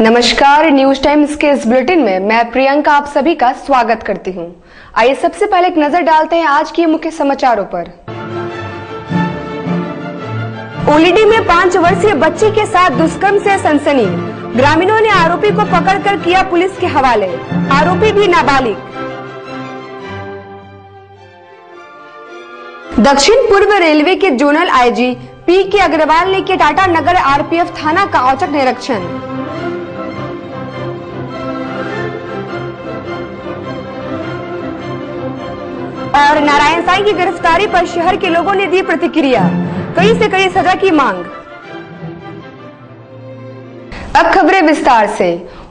नमस्कार, news times के इस बुलेटिन में मैं प्रियंका आप सभी का स्वागत करती हूं। आइए सबसे पहले एक नजर डालते हैं आज के मुख्य समाचारों पर। ओलीडी में 5 वर्षीय बच्ची के साथ दुष्कर्म से सनसनी, ग्रामीणों ने आरोपी को पकड़कर किया पुलिस के हवाले, आरोपी भी नाबालिग। दक्षिण पूर्व रेलवे के जोनल आईजी पी.के. अग्रवाल ने किया टाटा नगर आरपीएफ थाना का औचक निरीक्षण। और नारायण साईं की गिरफ्तारी पर शहर के लोगों ने दी प्रतिक्रिया, कड़ी से कड़ी सजा की मांग। अब खबरें विस्तार से।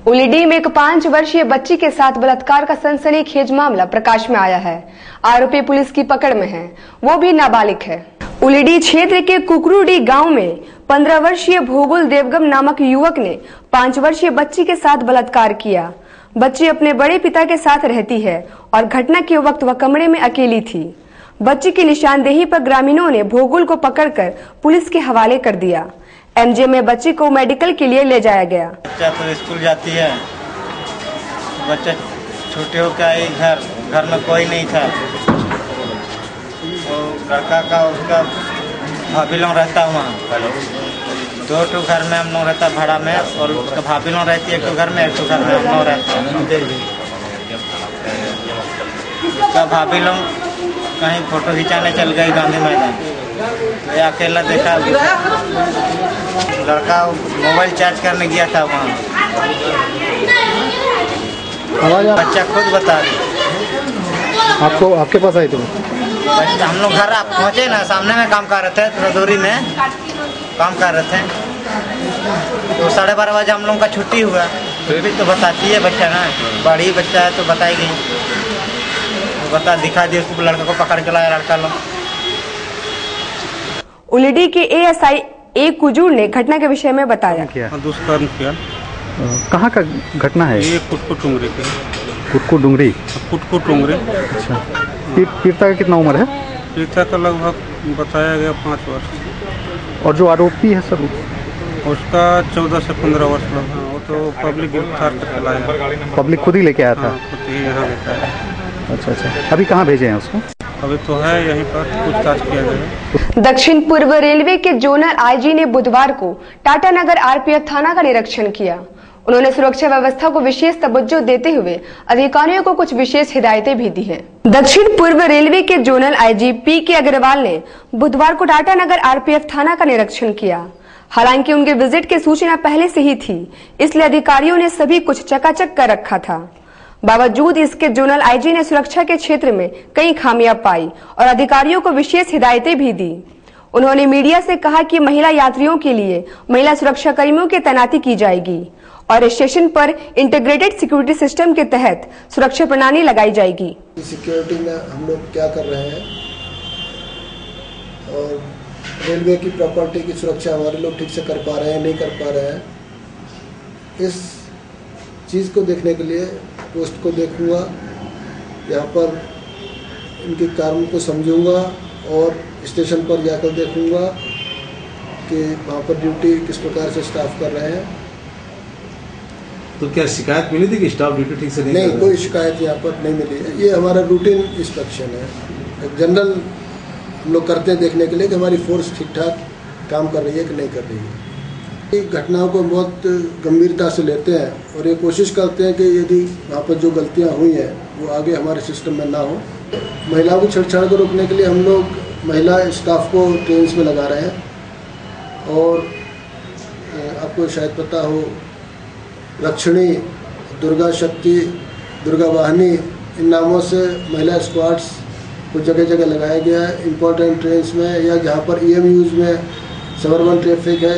ओलीडी में एक 5 वर्षीय बच्ची के साथ बलात्कार का सनसनीखेज मामला प्रकाश में आया है। आरोपी पुलिस की पकड़ में है, वो भी नाबालिग है। ओलीडी क्षेत्र के कुकरूडी गांव में 15 वर्षीय भोगुल देवगम नामक युवक ने 5 वर्षीय बच्ची के साथ बलात्कार किया। बच्ची अपने बड़े पिता के साथ रहती है और घटना के वक्त वह कमरे में अकेली थी। बच्ची की निशानदेही पर ग्रामीणों ने भोगुल को पकड़कर पुलिस के हवाले कर दिया। एमजे में बच्ची को मेडिकल के लिए ले जाया गया। बच्चा तो स्कूल जाती है, बच्चा छोटे होकर आई, घर में कोई नहीं था। वो लड़का का उसका भाभी लोग रहता वहाँ, 2 घर में हम लोग रहता भाड़ा में, और उसका भाभी लोग रहती है 1 घर में, 1 घर में हम लोग रहता है। उसका भाभी लोग कहीं फोटो खिंचाने चल गई गांधी मैदान, तो अकेला देखा लड़का मोबाइल चार्ज करने गया था वहाँ। बच्चा खुद बता रही आपको, आपके पास आई थी? हम लोग घर पहुँचे ना, सामने में काम कर रहे थे, थोड़ा दूरी में काम कर रहे थे, तो 12:30 बजे हम लोग का छुट्टी हुआ। फिर भी तो बताती है बच्चा ना, बड़ी बच्चा है तो बताएगी, तो बता दिखा दिया उसको, लड़का को पकड़ के लाया लड़का लोग। ओलीडी के एएसआई ए कुजूर ने घटना के विषय में बताया। दुष्कर्म किया। कहाँ का घटना है? ये कुटकू टुंगरी के। कुटकू डुंगरी? कुटकू टुंगरी। अच्छा, पीड़िता का कितना उम्र है? पीड़िता का लगभग बताया गया 5 वर्ष। और जो आरोपी है सर, उसका 14 से 15 वर्ष लगा। वो तो पब्लिक गिरफ्तार करके लाया। पब्लिक खुद ही लेके आया था? खुद ही यहाँ लेकर आया। अच्छा अच्छा, अभी कहाँ भेजे हैं उसको? अभी तो है यहीं पर, पूछताछ किया जाएगा। दक्षिण पूर्व रेलवे के जोनल आईजी ने बुधवार को टाटा नगर आरपीएफ थाना का निरीक्षण किया। उन्होंने सुरक्षा व्यवस्था को विशेष तवज्जो देते हुए अधिकारियों को कुछ विशेष हिदायतें भी दी हैं। दक्षिण पूर्व रेलवे के जोनल आईजी पी.के. अग्रवाल ने बुधवार को टाटा नगर आरपीएफ थाना का निरीक्षण किया। हालांकि उनके विजिट की सूचना पहले से ही थी, इसलिए अधिकारियों ने सभी कुछ चकाचक कर रखा था। बावजूद इसके जोनल आईजी ने सुरक्षा के क्षेत्र में कई खामियां पाई और अधिकारियों को विशेष हिदायतें भी दी। उन्होंने मीडिया से कहा कि महिला यात्रियों के लिए महिला सुरक्षा कर्मियों की तैनाती की जाएगी और स्टेशन पर इंटीग्रेटेड सिक्योरिटी सिस्टम के तहत सुरक्षा प्रणाली लगाई जाएगी। सिक्योरिटी में हम लोग क्या कर रहे हैं और रेलवे की प्रॉपर्टी की सुरक्षा हमारे लोग ठीक से कर पा रहे हैं, नहीं कर पा रहे हैं, इस चीज़ को देखने के लिए पोस्ट को देखूंगा, यहाँ पर इनके कारण को समझूंगा और स्टेशन पर जाकर देखूंगा कि वहाँ पर ड्यूटी किस प्रकार से स्टाफ कर रहे हैं। तो क्या शिकायत मिली थी कि स्टाफ ड्यूटी ठीक से नहीं, कोई शिकायत यहाँ पर नहीं मिली है। ये हमारा रूटीन इंस्पेक्शन है, जनरल हम लोग करते हैं देखने के लिए कि हमारी फोर्स ठीक ठाक काम कर रही है कि नहीं कर रही है। घटनाओं को बहुत गंभीरता से लेते हैं और ये कोशिश करते हैं कि यदि वहाँ पर जो गलतियाँ हुई हैं वो आगे हमारे सिस्टम में ना हो। महिलाओं की छेड़छाड़ को रोकने के लिए हम लोग महिला स्टाफ को ट्रेन्स में लगा रहे हैं और आपको शायद पता हो, रक्षणी, दुर्गा शक्ति, दुर्गा वाहिनी, इन नामों से महिला स्क्वाड्स को जगह जगह लगाया गया है। इम्पोर्टेंट ट्रेन्स में या जहाँ पर EMUs में सबर्बन ट्रैफिक है,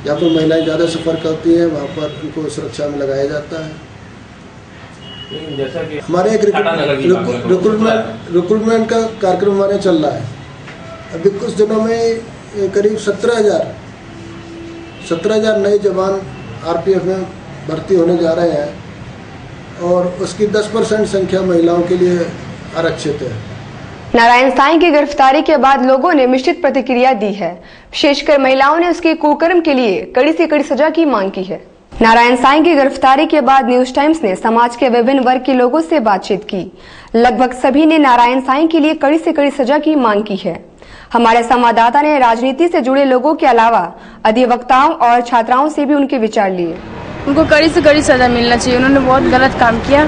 जहाँ पर महिलाएं ज़्यादा सफ़र करती हैं, वहाँ पर उनको सुरक्षा में लगाया जाता है। हमारे एक रिक्रूटमेंट का कार्यक्रम हमारे चल रहा है। अभी कुछ दिनों में करीब 17,000 नए जवान आरपीएफ में भर्ती होने जा रहे हैं और उसकी 10% संख्या महिलाओं के लिए आरक्षित है। नारायण साईं की गिरफ्तारी के बाद लोगों ने मिश्रित प्रतिक्रिया दी है। विशेषकर महिलाओं ने उसके कुकर्म के लिए कड़ी से कड़ी सजा की मांग की है। नारायण साईं की गिरफ्तारी के बाद न्यूज टाइम्स ने समाज के विभिन्न वर्ग के लोगों से बातचीत की। लगभग सभी ने नारायण साईं के लिए कड़ी से कड़ी सजा की मांग की है। हमारे संवाददाता ने राजनीति से जुड़े लोगों के अलावा अधिवक्ताओं और छात्राओं से भी उनके विचार लिए। उनको कड़ी से कड़ी सजा मिलना चाहिए। उन्होंने बहुत गलत काम किया,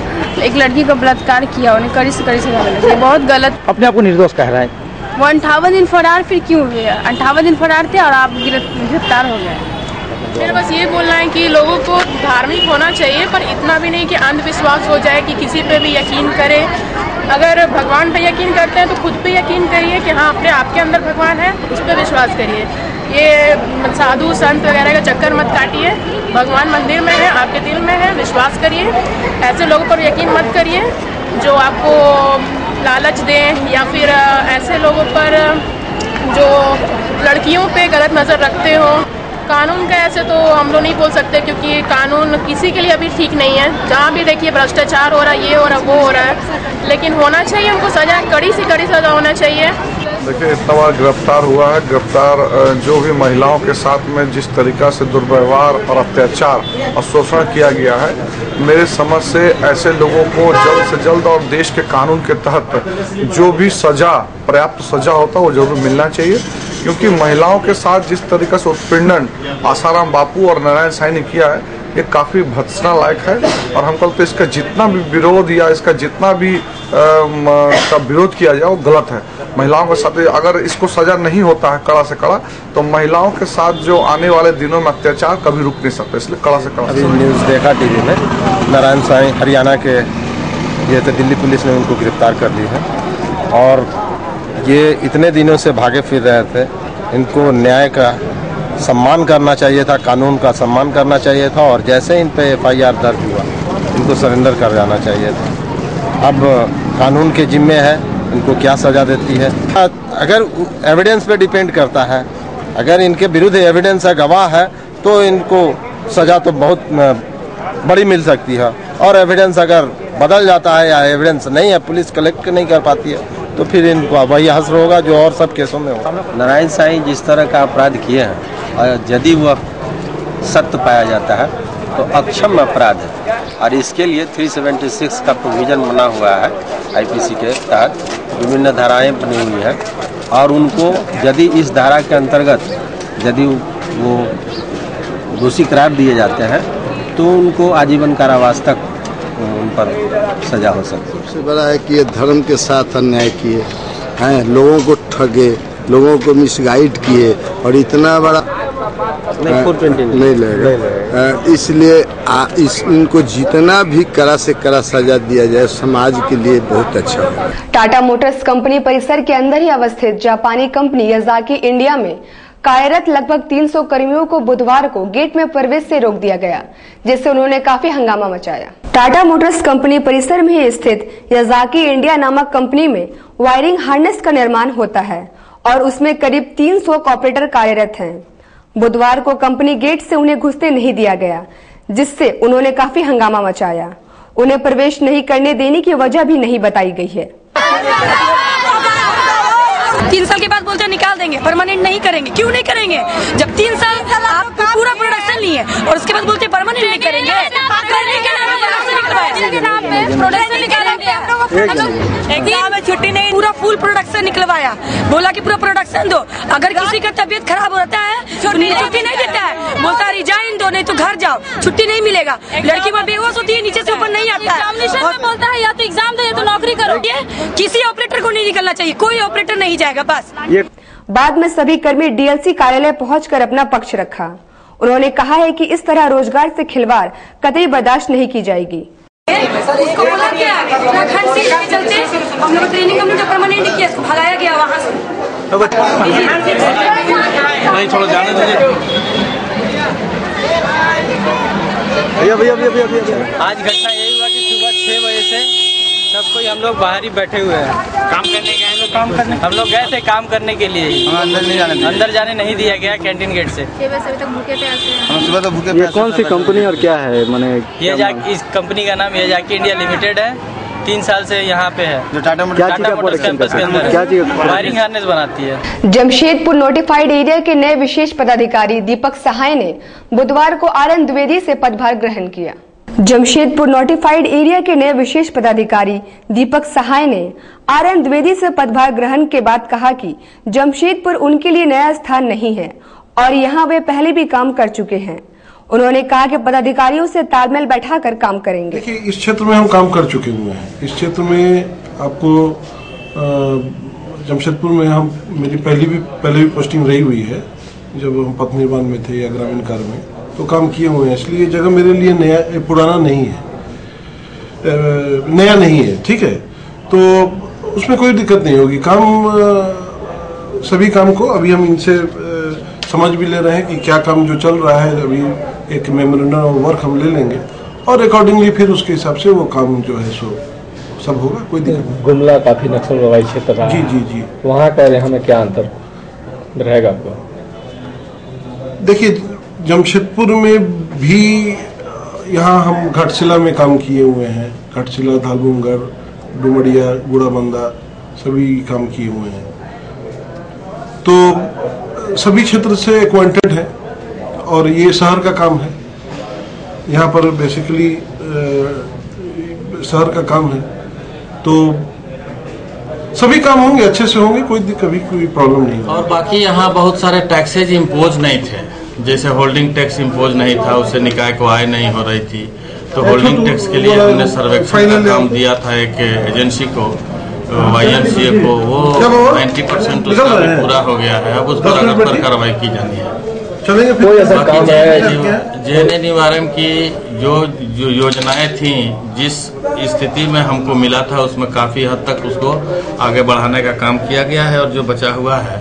एक लड़की का बलात्कार किया, उन्हें कड़ी से कड़ी सजा मिलना चाहिए। बहुत गलत। अपने आप को निर्दोष कह रहा है। वो 58 दिन फरार फिर क्यों हुए? 58 दिन फरार थे और आप गिरफ्तार हो गए। मेरा बस ये बोलना है कि लोगों को धार्मिक होना चाहिए, पर इतना भी नहीं कि अंधविश्वास हो जाए कि किसी पे भी यकीन करें। अगर भगवान पे यकीन करते हैं तो खुद पे यकीन करिए कि हाँ अपने आपके अंदर भगवान है, उस पर विश्वास करिए। ये साधु संत वगैरह का चक्कर मत काटिए। भगवान मंदिर में है, आपके दिल में है, विश्वास करिए। ऐसे लोगों पर यकीन मत करिए जो आपको लालच दें या फिर ऐसे लोगों पर जो लड़कियों पे गलत नज़र रखते हो। कानून का ऐसे तो हम लोग नहीं बोल सकते, क्योंकि कानून किसी के लिए अभी ठीक नहीं है। जहाँ भी देखिए भ्रष्टाचार हो रहा है, ये हो रहा है, वो हो रहा है, लेकिन होना चाहिए उनको सजा, कड़ी से कड़ी सजा होना चाहिए। देखिए, इतना बार गिरफ्तार हुआ है। गिरफ्तार जो भी महिलाओं के साथ में जिस तरीका से दुर्व्यवहार और अत्याचार और शोषण किया गया है, मेरे समझ से ऐसे लोगों को जल्द से जल्द और देश के कानून के तहत जो भी सजा, पर्याप्त सजा होता है वो जरूर मिलना चाहिए। क्योंकि महिलाओं के साथ जिस तरीके से उत्पीड़न आसाराम बापू और नारायण साईं ने किया है, ये काफ़ी भत्सना लायक है। और हम कहते इसका जितना भी विरोध या इसका जितना भी का विरोध किया जाए वो गलत है। महिलाओं के साथ अगर इसको सजा नहीं होता है कड़ा से कड़ा, तो महिलाओं के साथ जो आने वाले दिनों में अत्याचार कभी रुक नहीं सकते, इसलिए कड़ा से कड़ा। अभी न्यूज़ देखा टीवी में, नारायण साईं हरियाणा के ये तो दिल्ली पुलिस ने उनको गिरफ्तार कर ली है और ये इतने दिनों से भागे फिर रहे थे। इनको न्याय का सम्मान करना चाहिए था, कानून का सम्मान करना चाहिए था और जैसे इन पे FIR दर्ज हुआ इनको सरेंडर कर जाना चाहिए था। अब कानून के जिम्मे है इनको क्या सजा देती है। अगर एविडेंस पे डिपेंड करता है, अगर इनके विरुद्ध एविडेंस है, गवाह है, तो इनको सजा तो बहुत बड़ी मिल सकती है। और एविडेंस अगर बदल जाता है या एविडेंस नहीं है, पुलिस कलेक्ट नहीं कर पाती है, तो फिर इनको वही हश्र होगा जो और सब केसों में होगा। नारायण साईं जिस तरह का अपराध किए हैं और यदि वह सत्य पाया जाता है तो अक्षम अपराध है और इसके लिए 376 का प्रोविजन बना हुआ है। IPC के तहत विभिन्न धाराएं बनी हुई है और उनको यदि इस धारा के अंतर्गत यदि वो दोषी करार दिए जाते हैं तो उनको आजीवन कारावास तक उन पर सजा हो सकती है। सबसे बड़ा है कि ये धर्म के साथ अन्याय किए हैं, लोगों को ठगे, लोगों को मिसगाइड किए और इतना बड़ा नहीं लगेगा। इसलिए इनको जितना भी कड़ा से कड़ा सजा दिया जाए समाज के लिए बहुत अच्छा है। टाटा मोटर्स कंपनी परिसर के अंदर ही अवस्थित जापानी कंपनी याजाकी इंडिया में कार्यरत लगभग 300 कर्मियों को बुधवार को गेट में प्रवेश से रोक दिया गया, जिससे उन्होंने काफी हंगामा मचाया। टाटा मोटर्स कंपनी परिसर में स्थित याजाकी इंडिया नामक कंपनी में वायरिंग हार्नेस का निर्माण होता है और उसमें करीब 300 ऑपरेटर कार्यरत हैं। बुधवार को कंपनी गेट से उन्हें घुसने नहीं दिया गया, जिससे उन्होंने काफी हंगामा मचाया। उन्हें प्रवेश नहीं करने देने की वजह भी नहीं बताई गई है। 3 साल के बाद बोलते हैं निकाल देंगे, परमानेंट नहीं करेंगे। क्यों नहीं करेंगे? जब 3 साल आप पूरा प्रोडक्शन लिए और उसके बाद बोलते हैं परमानेंट नहीं करेंगे। एग्जाम में छुट्टी नहीं, पूरा फुल प्रोडक्शन निकलवाया, बोला कि पूरा प्रोडक्शन दो। अगर किसी का तबीयत खराब होता है छुट्टी नहीं देता है, बोलता है रिजाइन दो नहीं तो घर जाओ, छुट्टी नहीं मिलेगा। लड़की में बेहोश होती है, नीचे से ऊपर नहीं आता है, बोलता है या तो एग्जाम दो या तो नौकरी करो। किसी ऑपरेटर को नहीं निकलना चाहिए, कोई ऑपरेटर नहीं जाएगा बस। बाद में सभी कर्मी डीएलसी कार्यालय पहुंचकर अपना पक्ष रखा। उन्होंने कहा है कि इस तरह रोजगार से खिलवाड़ कतई बर्दाश्त नहीं की जाएगी। उसको बोला गया खंड से चलते हम लोग ट्रेनिंग हमने जो परमानेंट किया, इसको भगाया गया वहाँ से। नहीं छोड़ो, जाने दीजिए। आज घटना यही हुआ कि सुबह 6 बजे से सब कोई हम लोग बाहर ही बैठे हुए हैं। काम करने गए लोग, काम करने हम लोग गए थे काम करने के लिए ही। अंदर जाने नहीं दिया गया कैंटीन गेट से। 6 बजे से अभी तक भूखे प्यासे हैं। सुबह तो भूखे। ये कौन सी कंपनी और क्या है? माने ये इस कंपनी का नाम याजाकी इंडिया लिमिटेड है 3 साल से यहाँ पे है। जो टाटा मोटर्स कैंपस के अंदर वायरिंग हार्नेस बनाती है। जमशेदपुर नोटिफाइड एरिया के नए विशेष पदाधिकारी दीपक सहाय ने बुधवार को आर.एन. द्विवेदी से पदभार ग्रहण किया। जमशेदपुर नोटिफाइड एरिया के नए विशेष पदाधिकारी दीपक सहाय ने आर.एन. द्विवेदी से पदभार ग्रहण के बाद कहा कि जमशेदपुर उनके लिए नया स्थान नहीं है और यहां वे पहले भी काम कर चुके हैं। उन्होंने कहा कि पदाधिकारियों से तालमेल बैठाकर काम करेंगे। देखिए, इस क्षेत्र में हम काम कर चुके हुए हैं। इस क्षेत्र में आपको जमशेदपुर में मेरी पहले भी पोस्टिंग रही हुई है। जब हम पथ निर्माण में थे या ग्रामीण कार्य में तो काम किए हुए हैं, इसलिए जगह मेरे लिए नया पुराना नहीं है, नया नहीं है। ठीक है, तो उसमें कोई दिक्कत नहीं होगी। सभी काम को अभी हम इनसे समझ भी ले रहे हैं कि क्या काम जो चल रहा है, अभी एक मेमोरेंडम ऑफ वर्क हम ले लेंगे और अकॉर्डिंगली फिर उसके हिसाब से वो काम जो है सो सब होगा, कोई दिक्कत नहीं। गुमला काफी नक्सल प्रभावित क्षेत्र रहा है। जी। वहाँ का यहाँ में क्या अंतर रहेगा आपको? देखिए, जमशेदपुर में भी यहाँ हम घाटशिला में काम किए हुए हैं। घाटशिला, धालबुंगर, डुमरिया, गुड़ाबंदा सभी काम किए हुए हैं, तो सभी क्षेत्र से एक्वांटेड है और ये शहर का काम है। यहाँ पर बेसिकली शहर का काम है, तो सभी काम होंगे, अच्छे से होंगे, कभी कोई प्रॉब्लम नहीं। और बाकी यहाँ बहुत सारे टैक्सेज इम्पोज नहीं थे, जैसे होल्डिंग टैक्स इम्पोज नहीं था, उससे निकाय को आय नहीं हो रही थी। तो होल्डिंग टैक्स के लिए हमने सर्वेक्षण का काम दिया था एक एजेंसी को, YMCA को, वो 90% उसका पूरा हो गया है। अब उस पर लगातार कार्रवाई की जानी है। कोई ऐसा काम है JNNERM की जो योजनाएं थी, जिस स्थिति में हमको मिला था उसमें काफी हद तक उसको आगे बढ़ाने का काम किया गया है और जो बचा हुआ है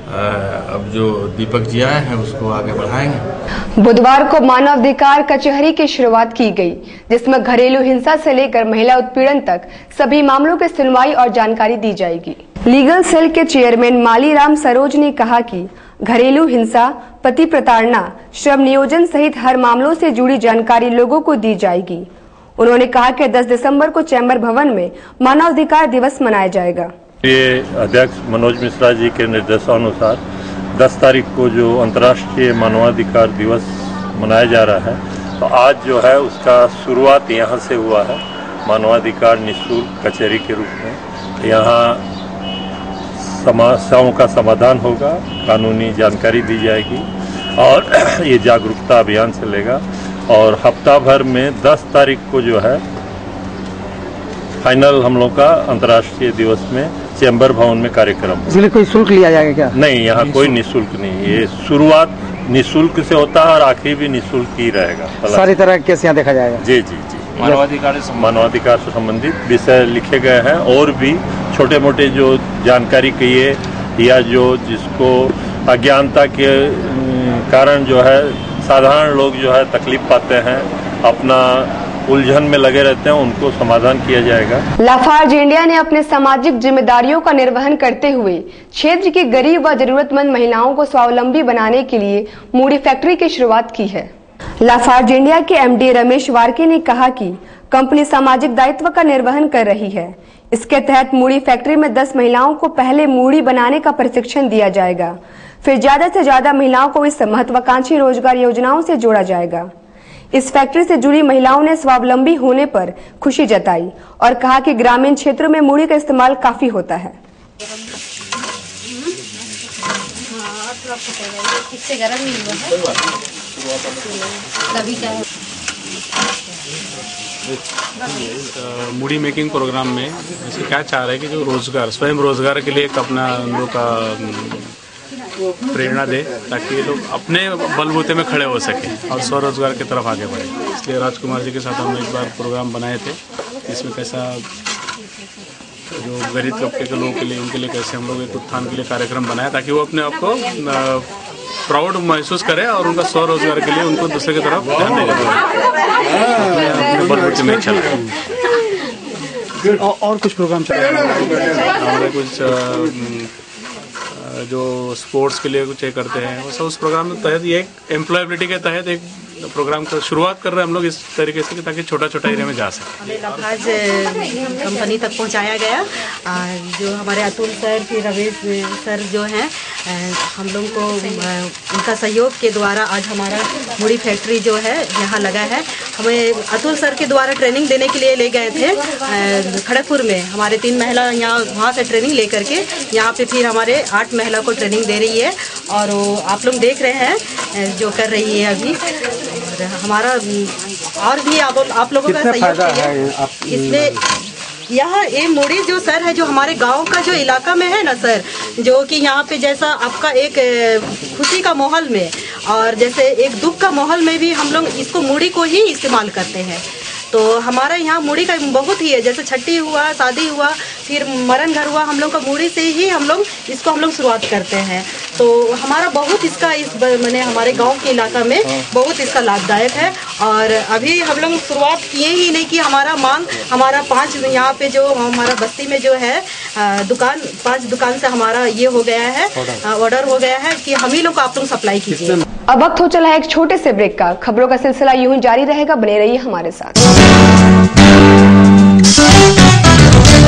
अब जो दीपक जी आए हैं उसको आगे बढ़ाएंगे। बुधवार को मानवाधिकार कचहरी की शुरुआत की गई, जिसमें घरेलू हिंसा से लेकर महिला उत्पीड़न तक सभी मामलों की सुनवाई और जानकारी दी जाएगी। लीगल सेल के चेयरमैन मालीराम सरोज ने कहा कि घरेलू हिंसा, पति प्रताड़ना, श्रम नियोजन सहित हर मामलों से जुड़ी जानकारी लोगों को दी जाएगी। उन्होंने कहा कि 10 दिसंबर को चैम्बर भवन में मानवाधिकार दिवस मनाया जाएगा। ये अध्यक्ष मनोज मिश्रा जी के निर्देशानुसार 10 तारीख को जो अंतर्राष्ट्रीय मानवाधिकार दिवस मनाया जा रहा है, तो आज जो है उसका शुरुआत यहाँ से हुआ है। मानवाधिकार निःशुल्क कचहरी के रूप में यहाँ समस्याओं का समाधान होगा, कानूनी जानकारी दी जाएगी और ये जागरूकता अभियान चलेगा। और हफ्ता भर में 10 तारीख को जो है फाइनल हम लोग का अंतर्राष्ट्रीय दिवस में चैम्बर भवन में कार्यक्रम। इसलिए कोई शुल्क लिया जाएगा क्या? नहीं, यहाँ कोई निःशुल्क नहीं। ये शुरुआत निःशुल्क से होता है और आखिरी भी निःशुल्क ही रहेगा। सारी तरह के केस यहाँ देखा जाएगा। जी। मानवाधिकार से संबंधित विषय लिखे गए हैं और भी छोटे मोटे जो जानकारी कहिए या जो जिसको अज्ञानता के कारण जो है साधारण लोग जो है तकलीफ पाते हैं, अपना उलझन में लगे रहते हैं, उनको समाधान किया जाएगा। लाफार्ज इंडिया ने अपने सामाजिक जिम्मेदारियों का निर्वहन करते हुए क्षेत्र की गरीब व जरूरतमंद महिलाओं को स्वावलंबी बनाने के लिए मूड़ी फैक्ट्री की शुरुआत की है। लाफार्ज इंडिया के MD रमेश वार्के ने कहा कि कंपनी सामाजिक दायित्व का निर्वहन कर रही है। इसके तहत मूड़ी फैक्ट्री में 10 महिलाओं को पहले मूड़ी बनाने का प्रशिक्षण दिया जाएगा, फिर ज्यादा से ज्यादा महिलाओं को इस महत्वाकांक्षी रोजगार योजनाओं से जोड़ा जाएगा। इस फैक्ट्री से जुड़ी महिलाओं ने स्वावलंबी होने पर खुशी जताई और कहा कि ग्रामीण क्षेत्रों में मूड़ी का इस्तेमाल काफी होता है। मूडी मेकिंग प्रोग्राम में ऐसे क्या चाह रहे हैं कि जो रोजगार, स्वयं रोजगार के लिए एक अपना हम लोग का प्रेरणा दे, ताकि ये लोग अपने बलबूते में खड़े हो सके और स्वरोजगार की तरफ आगे बढ़े। इसलिए राजकुमार जी के साथ हमने एक बार प्रोग्राम बनाए थे, इसमें कैसा जो गरीब तबके के लोगों के लिए, उनके लिए कैसे हम लोग एक उत्थान के लिए कार्यक्रम बनाया, ताकि वो अपने आप को प्राउड महसूस करें और उनका स्वरोजगार के लिए उनको दूसरे की तरफ ध्यान देगा, बलबूते में चले। और कुछ प्रोग्राम चल रहे हैं हमारे, कुछ जो स्पोर्ट्स के लिए कुछ करते हैं, उस प्रोग्राम के तहत ये एक एम्प्लॉयबिलिटी के तहत एक प्रोग्राम का शुरुआत कर रहे हैं हम लोग इस तरीके से ताकि छोटा छोटा एरिया में जा सके। आज कंपनी तक पहुंचाया गया। जो हमारे अतुल सर फिर रमेश सर जो हैं, हम लोग को उनका सहयोग के द्वारा आज हमारा मुड़ी फैक्ट्री जो है यहाँ लगा है। हमें अतुल सर के द्वारा ट्रेनिंग देने के लिए ले गए थे खड़गपुर में। हमारे 3 महिला यहाँ वहाँ से ट्रेनिंग लेकर के यहाँ पे फिर हमारे 8 महिला को ट्रेनिंग दे रही है और वो आप लोग देख रहे हैं जो कर रही है अभी। और हमारा और भी आप लोगों का सहयोग है इसमें। यहाँ ये मुड़ी जो सर है, जो हमारे गांव का जो इलाका में है ना सर, जो कि यहाँ पे जैसा आपका एक खुशी का माहौल में और जैसे एक दुख का माहौल में भी हम लोग इसको मुड़ी को ही इस्तेमाल करते हैं। तो हमारा यहाँ मुड़ी का बहुत ही है, जैसे छठी हुआ, शादी हुआ, फिर मरण घर हुआ, हम लोग का मुड़ी से ही हम लोग शुरुआत करते हैं। तो हमारा बहुत इसका मैंने हमारे गांव के इलाका में बहुत इसका लाभदायक है। और अभी हम लोग शुरुआत किए ही नहीं कि हमारा मांग हमारा 5 यहाँ पे जो हमारा बस्ती में जो है दुकान 5 दुकान से हमारा ये हो गया है, ऑर्डर हो गया है कि हम ही लोग को आप लोग सप्लाई कीजिए। अब वक्त हो चला है एक छोटे से ब्रेक का। खबरों का सिलसिला यूं ही जारी रहेगा, बने रहिए हमारे साथ।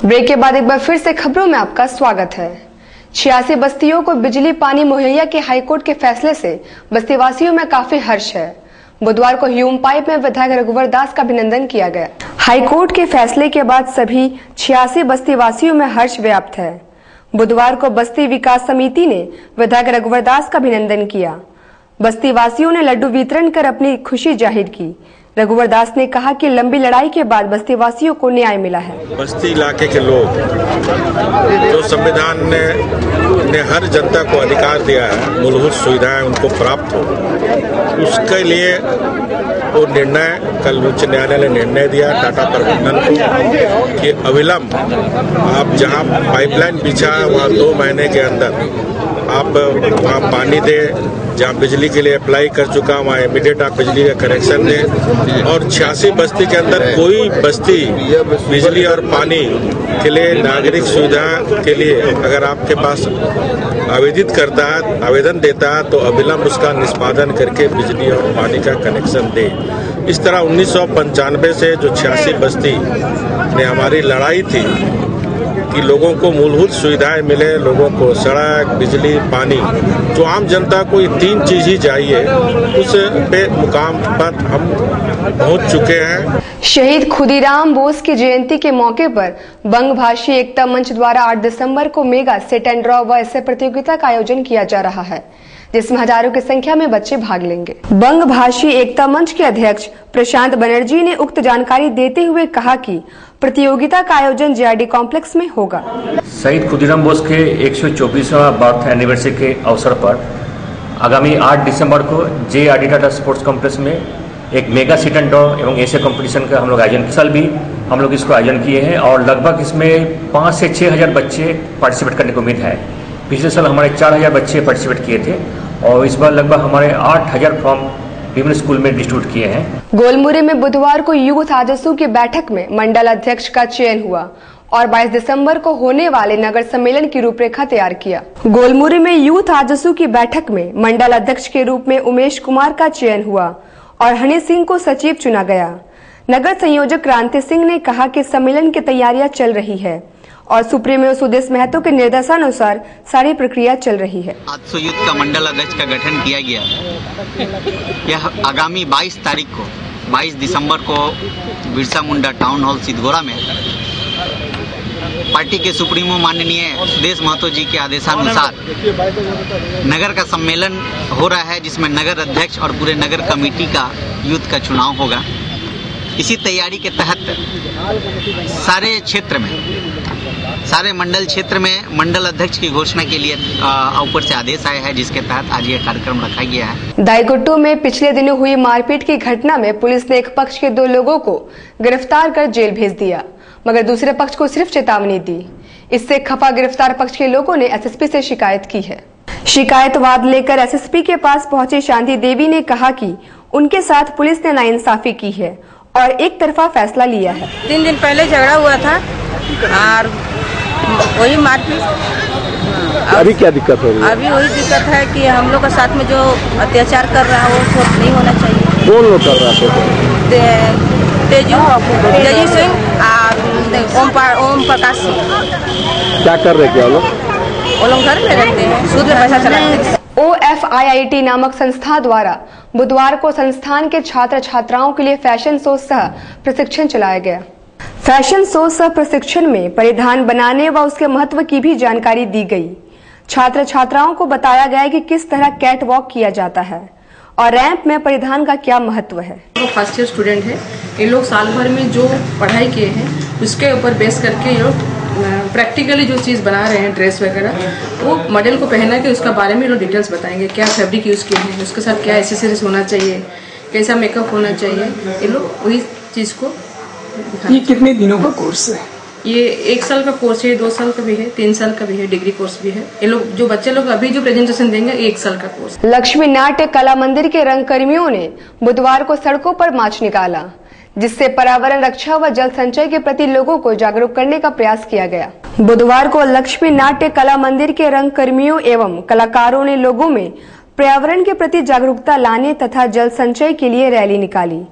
ब्रेक के बाद एक बार फिर से खबरों में आपका स्वागत है। 86 बस्तियों को बिजली पानी मुहैया के हाईकोर्ट के फैसले से बस्तीवासियों में काफी हर्ष है। बुधवार को ह्यूम पाइप में विधायक रघुवर दास का अभिनंदन किया गया। हाईकोर्ट के फैसले के बाद सभी 86 बस्तीवासियों में हर्ष व्याप्त है। बुधवार को बस्ती विकास समिति ने विधायक रघुवर दास का अभिनंदन किया। बस्ती वासियों ने लड्डू वितरण कर अपनी खुशी जाहिर की। रघुवर दास ने कहा कि लंबी लड़ाई के बाद बस्ती वासियों को न्याय मिला है। बस्ती इलाके के लोग जो संविधान ने हर जनता को अधिकार दिया है, मूलभूत सुविधाएं उनको प्राप्त हो, उसके लिए वो निर्णय कल उच्च न्यायालय ने निर्णय दिया टाटा प्रबंधन को कि अविलंब आप जहां पाइपलाइन बिछा है वहां 2 महीने के अंदर आप वहाँ पानी दे, जहाँ बिजली के लिए अप्लाई कर चुका वहाँ इमीडिएट आप बिजली का कनेक्शन दें। और 86 बस्ती के अंदर कोई बस्ती बिजली और पानी के लिए नागरिक सुविधा के लिए अगर आपके पास आवेदित करता है, आवेदन देता है, तो अविलंब उसका निष्पादन करके बिजली और पानी का कनेक्शन दे। इस तरह 1995 से जो 86 बस्ती ने हमारी लड़ाई थी कि लोगों को मूलभूत सुविधाएं मिले, लोगों को सड़क, बिजली, पानी, जो आम जनता को ये 3 चीज ही चाहिए, उस पे मुकाम पर हम पहुंच चुके हैं। शहीद खुदीराम बोस की जयंती के मौके पर बंग भाषी एकता मंच द्वारा 8 दिसंबर को मेगा सिट एंड ड्रॉ व एस्से प्रतियोगिता का आयोजन किया जा रहा है, जिसमें हजारों की संख्या में बच्चे भाग लेंगे। बंग भाषी एकता मंच के अध्यक्ष प्रशांत बनर्जी ने उक्त जानकारी देते हुए कहा कि प्रतियोगिता का आयोजन जेआरडी कॉम्प्लेक्स में होगा। शहीद खुदीराम बोस के 124वां बर्थ एनिवर्सरी के अवसर पर आगामी 8 दिसंबर को जेआरडी टाटा स्पोर्ट्स कॉम्प्लेक्स में एक मेगा सिट एंड ड्रॉ एवं ऐसे कंपटीशन का हम लोग आयोजन, साल भी हम लोग इसको आयोजन किए हैं और लगभग इसमें 5 से 6 हजार बच्चे पार्टिसिपेट करने को उम्मीद है। पिछले साल हमारे 4000 बच्चे पार्टिसिपेट किए थे और इस बार लगभग हमारे 8000 फॉर्म विभिन्न स्कूल में डिस्ट्रीब्यूट किए हैं। गोलमुरी में बुधवार को यूथ आजसू की बैठक में मंडल अध्यक्ष का चयन हुआ और 22 दिसंबर को होने वाले नगर सम्मेलन की रूपरेखा तैयार किया। गोलमुरी में यूथ आजसू की बैठक में मंडल अध्यक्ष के रूप में उमेश कुमार का चयन हुआ और हनी सिंह को सचिव चुना गया। नगर संयोजक क्रांति सिंह ने कहा कि सम्मेलन की तैयारियां चल रही है और सुप्रीमो सुदेश महतो के निर्देशानुसार सारी प्रक्रिया चल रही है। आजसू यूथ का मंडल अध्यक्ष का गठन किया गया। यह आगामी 22 तारीख को 22 दिसंबर को बिरसा मुंडा टाउन हॉल सिद्धगोरा में पार्टी के सुप्रीमो माननीय सुदेश महतो जी के आदेशानुसार नगर का सम्मेलन हो रहा है, जिसमें नगर अध्यक्ष और पूरे नगर कमेटी का यूथ का चुनाव होगा। इसी तैयारी के तहत सारे क्षेत्र में, सारे मंडल क्षेत्र में मंडल अध्यक्ष की घोषणा के लिए ऊपर से आदेश आया है, जिसके तहत आज यह कार्यक्रम रखा गया है। दाईगुट्टू में पिछले दिनों हुई मारपीट की घटना में पुलिस ने एक पक्ष के 2 लोगों को गिरफ्तार कर जेल भेज दिया, मगर दूसरे पक्ष को सिर्फ चेतावनी दी। इससे खफा गिरफ्तार पक्ष के लोगों ने एसएसपी से शिकायत की है। शिकायतवाद लेकर एसएसपी के पास पहुंची शांति देवी ने कहा कि उनके साथ पुलिस ने नाइंसाफी की है और एक तरफा फैसला लिया है। 3 दिन पहले झगड़ा हुआ था और वही मारपीट। अभी क्या दिक्कत हो रही है? अभी वही दिक्कत है कि हम लोग के साथ में जो अत्याचार कर रहा है वो सब नहीं होना चाहिए। कौन लोग कर रहा है? तेजू सिंह और ओम प्रकाश सिंह। क्या कर रहे क्या लोग? वो लोग घर में रहते हैं, सूद में पैसा चलाते हैं। OFIIT नामक संस्था द्वारा बुधवार को संस्थान के छात्र छात्राओं के लिए फैशन शो सह प्रशिक्षण चलाया गया। फैशन शो सह प्रशिक्षण में परिधान बनाने व उसके महत्व की भी जानकारी दी गई। छात्र छात्राओं को बताया गया कि किस तरह कैट वॉक किया जाता है और रैंप में परिधान का क्या महत्व है। वो फर्स्ट ईयर स्टूडेंट है, ये लोग साल भर में जो पढ़ाई किए हैं उसके ऊपर बेस करके ये लोग प्रैक्टिकली जो चीज़ बना रहे हैं, ड्रेस वगैरह, वो मॉडल को पहना के उसका बारे में लोग डिटेल्स बताएंगे। क्या फैब्रिक यूज़ किए हैं, उसके साथ क्या एक्सेसरीज होना चाहिए, कैसा मेकअप होना चाहिए, ये लोग वही चीज़ को। ये कितने दिनों का कोर्स है? ये 1 साल का कोर्स है, 2 साल का भी है, 3 साल का भी है, डिग्री कोर्स भी है। ये लोग जो बच्चे लोग अभी जो प्रेजेंटेशन देंगे 1 साल का कोर्स। लक्ष्मी नाट्य कला मंदिर के रंगकर्मियों ने बुधवार को सड़कों पर मार्च निकाला, जिससे पर्यावरण रक्षा व जल संचय के प्रति लोगों को जागरूक करने का प्रयास किया गया। बुधवार को लक्ष्मी नाट्य कला मंदिर के रंगकर्मियों एवं कलाकारों ने लोगों में पर्यावरण के प्रति जागरूकता लाने तथा जल संचय के लिए रैली निकाली।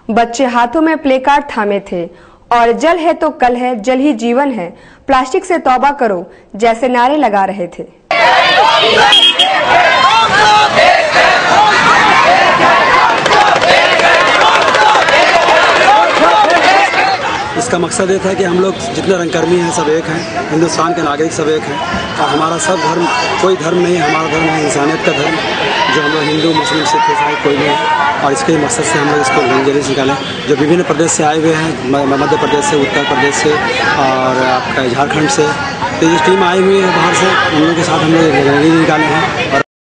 बच्चे हाथों में प्ले कार्ड थामे थे और जल है तो कल है, जल ही जीवन है, प्लास्टिक से तौबा करो जैसे नारे लगा रहे थे। इसका मकसद ये था कि हम लोग जितने रंगकर्मी हैं सब एक हैं, हिंदुस्तान के नागरिक सब एक हैं और हमारा सब धर्म, कोई धर्म नहीं, हमारा धर्म है इंसानियत का धर्म, जो हम लोग हिंदू मुस्लिम सिख ईसाई कोई नहीं है। और इसके मकसद से हम लोग इसको रंगोली निकालें, जो विभिन्न प्रदेश से आए हुए हैं, मध्य प्रदेश से, उत्तर प्रदेश से और आपका झारखंड से, तो ये टीम आई हुई है बाहर से, उन लोगों के साथ हम लोग रंगोली निकाले हैं।